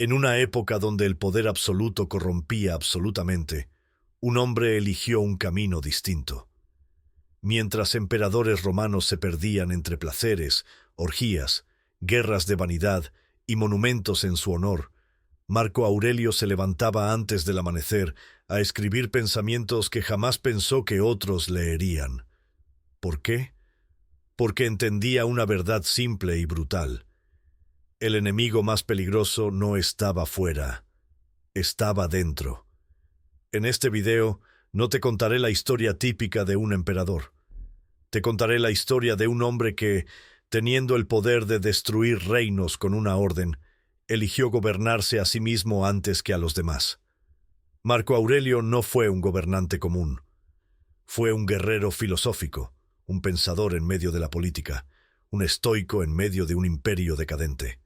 En una época donde el poder absoluto corrompía absolutamente, un hombre eligió un camino distinto. Mientras emperadores romanos se perdían entre placeres, orgías, guerras de vanidad y monumentos en su honor, Marco Aurelio se levantaba antes del amanecer a escribir pensamientos que jamás pensó que otros leerían. ¿Por qué? Porque entendía una verdad simple y brutal. El enemigo más peligroso no estaba fuera, estaba dentro. En este video no te contaré la historia típica de un emperador. Te contaré la historia de un hombre que, teniendo el poder de destruir reinos con una orden, eligió gobernarse a sí mismo antes que a los demás. Marco Aurelio no fue un gobernante común. Fue un guerrero filosófico, un pensador en medio de la política, un estoico en medio de un imperio decadente.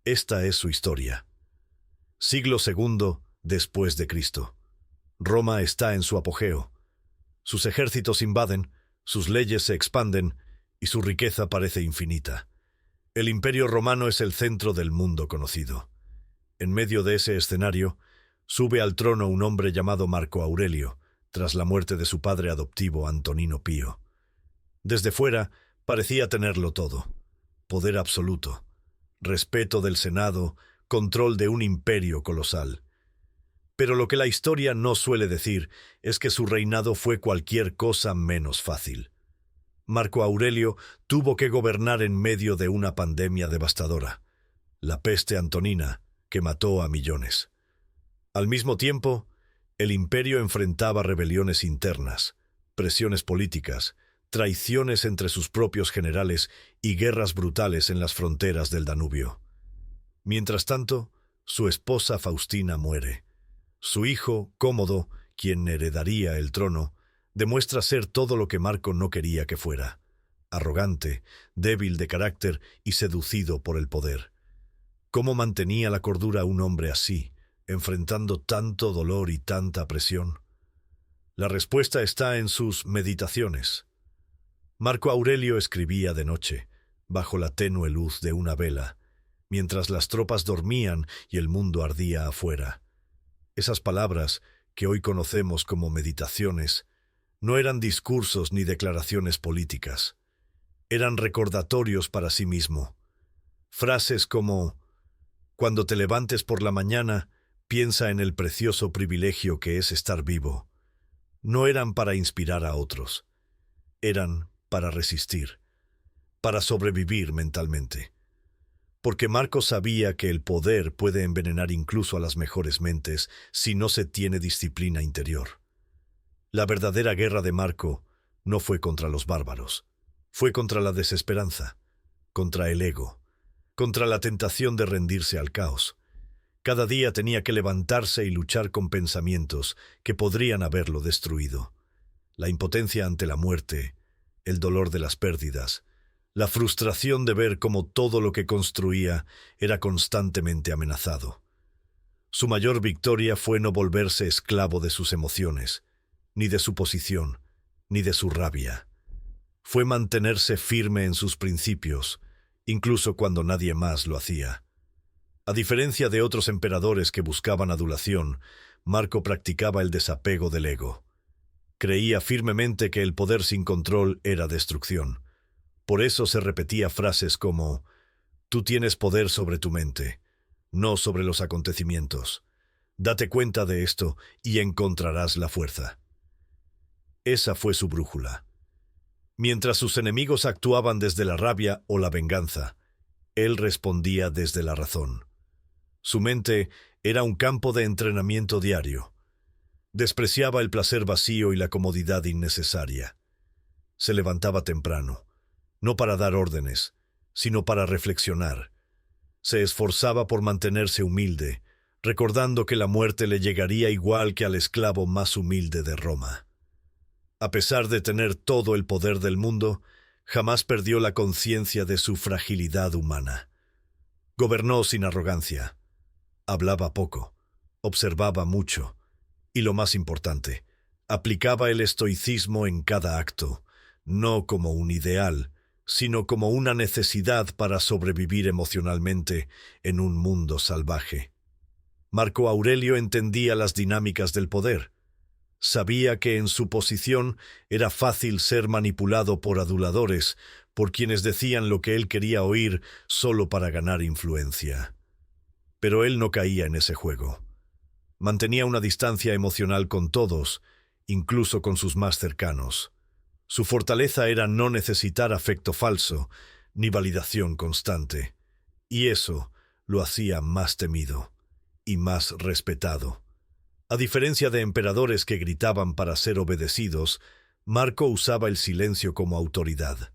Esta es su historia. Siglo II después de Cristo. Roma está en su apogeo. Sus ejércitos invaden, sus leyes se expanden y su riqueza parece infinita. El Imperio Romano es el centro del mundo conocido. En medio de ese escenario, sube al trono un hombre llamado Marco Aurelio, tras la muerte de su padre adoptivo Antonino Pío. Desde fuera, parecía tenerlo todo: poder absoluto, respeto del Senado, control de un imperio colosal. Pero lo que la historia no suele decir es que su reinado fue cualquier cosa menos fácil. Marco Aurelio tuvo que gobernar en medio de una pandemia devastadora, la peste antonina, que mató a millones. Al mismo tiempo, el imperio enfrentaba rebeliones internas, presiones políticas, traiciones entre sus propios generales y guerras brutales en las fronteras del Danubio. Mientras tanto, su esposa Faustina muere. Su hijo, Cómodo, quien heredaría el trono, demuestra ser todo lo que Marco no quería que fuera: arrogante, débil de carácter y seducido por el poder. ¿Cómo mantenía la cordura un hombre así, enfrentando tanto dolor y tanta presión? La respuesta está en sus meditaciones. Marco Aurelio escribía de noche, bajo la tenue luz de una vela, mientras las tropas dormían y el mundo ardía afuera. Esas palabras, que hoy conocemos como meditaciones, no eran discursos ni declaraciones políticas. Eran recordatorios para sí mismo. Frases como: cuando te levantes por la mañana, piensa en el precioso privilegio que es estar vivo. No eran para inspirar a otros. Eran para resistir, para sobrevivir mentalmente. Porque Marco sabía que el poder puede envenenar incluso a las mejores mentes si no se tiene disciplina interior. La verdadera guerra de Marco no fue contra los bárbaros, fue contra la desesperanza, contra el ego, contra la tentación de rendirse al caos. Cada día tenía que levantarse y luchar con pensamientos que podrían haberlo destruido. La impotencia ante la muerte, el dolor de las pérdidas, la frustración de ver cómo todo lo que construía era constantemente amenazado. Su mayor victoria fue no volverse esclavo de sus emociones, ni de su posición, ni de su rabia. Fue mantenerse firme en sus principios, incluso cuando nadie más lo hacía. A diferencia de otros emperadores que buscaban adulación, Marco practicaba el desapego del ego. Creía firmemente que el poder sin control era destrucción. Por eso se repetía frases como: tú tienes poder sobre tu mente, no sobre los acontecimientos. Date cuenta de esto y encontrarás la fuerza. Esa fue su brújula. Mientras sus enemigos actuaban desde la rabia o la venganza, él respondía desde la razón. Su mente era un campo de entrenamiento diario. Despreciaba el placer vacío y la comodidad innecesaria. Se levantaba temprano, no para dar órdenes, sino para reflexionar. Se esforzaba por mantenerse humilde, recordando que la muerte le llegaría igual que al esclavo más humilde de Roma. A pesar de tener todo el poder del mundo, jamás perdió la conciencia de su fragilidad humana. Gobernó sin arrogancia. Hablaba poco, observaba mucho, y lo más importante, aplicaba el estoicismo en cada acto, no como un ideal, sino como una necesidad para sobrevivir emocionalmente en un mundo salvaje. Marco Aurelio entendía las dinámicas del poder. Sabía que en su posición era fácil ser manipulado por aduladores, por quienes decían lo que él quería oír solo para ganar influencia. Pero él no caía en ese juego. Mantenía una distancia emocional con todos, incluso con sus más cercanos. Su fortaleza era no necesitar afecto falso, ni validación constante. Y eso lo hacía más temido y más respetado. A diferencia de emperadores que gritaban para ser obedecidos, Marco usaba el silencio como autoridad.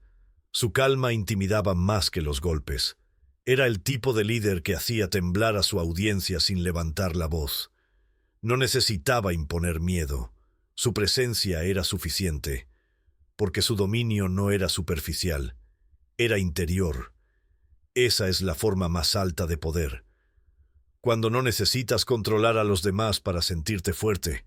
Su calma intimidaba más que los golpes. Era el tipo de líder que hacía temblar a su audiencia sin levantar la voz. No necesitaba imponer miedo. Su presencia era suficiente, porque su dominio no era superficial, era interior. Esa es la forma más alta de poder. Cuando no necesitas controlar a los demás para sentirte fuerte,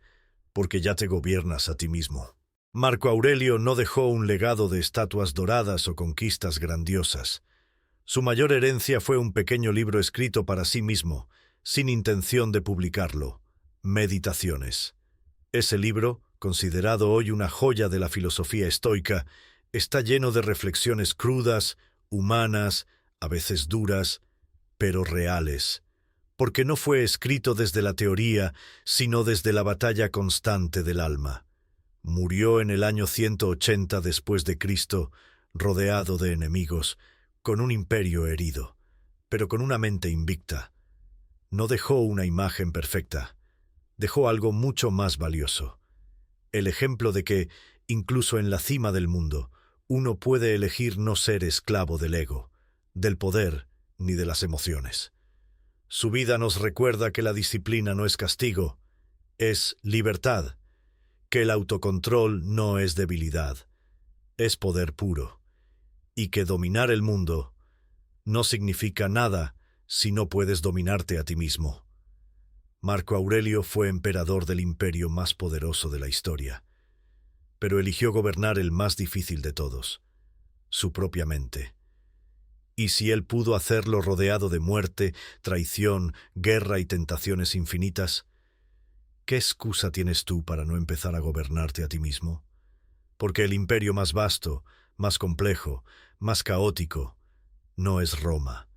porque ya te gobiernas a ti mismo. Marco Aurelio no dejó un legado de estatuas doradas o conquistas grandiosas. Su mayor herencia fue un pequeño libro escrito para sí mismo, sin intención de publicarlo, Meditaciones. Ese libro, considerado hoy una joya de la filosofía estoica, está lleno de reflexiones crudas, humanas, a veces duras, pero reales, porque no fue escrito desde la teoría, sino desde la batalla constante del alma. Murió en el año 180 después de Cristo, rodeado de enemigos, con un imperio herido, pero con una mente invicta. No dejó una imagen perfecta, dejó algo mucho más valioso. El ejemplo de que, incluso en la cima del mundo, uno puede elegir no ser esclavo del ego, del poder ni de las emociones. Su vida nos recuerda que la disciplina no es castigo, es libertad, que el autocontrol no es debilidad, es poder puro, y que dominar el mundo no significa nada si no puedes dominarte a ti mismo. Marco Aurelio fue emperador del imperio más poderoso de la historia, pero eligió gobernar el más difícil de todos, su propia mente. Y si él pudo hacerlo rodeado de muerte, traición, guerra y tentaciones infinitas, ¿qué excusa tienes tú para no empezar a gobernarte a ti mismo? Porque el imperio más vasto, más complejo, más caótico, no es Roma,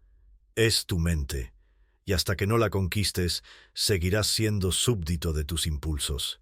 es tu mente, y hasta que no la conquistes, seguirás siendo súbdito de tus impulsos.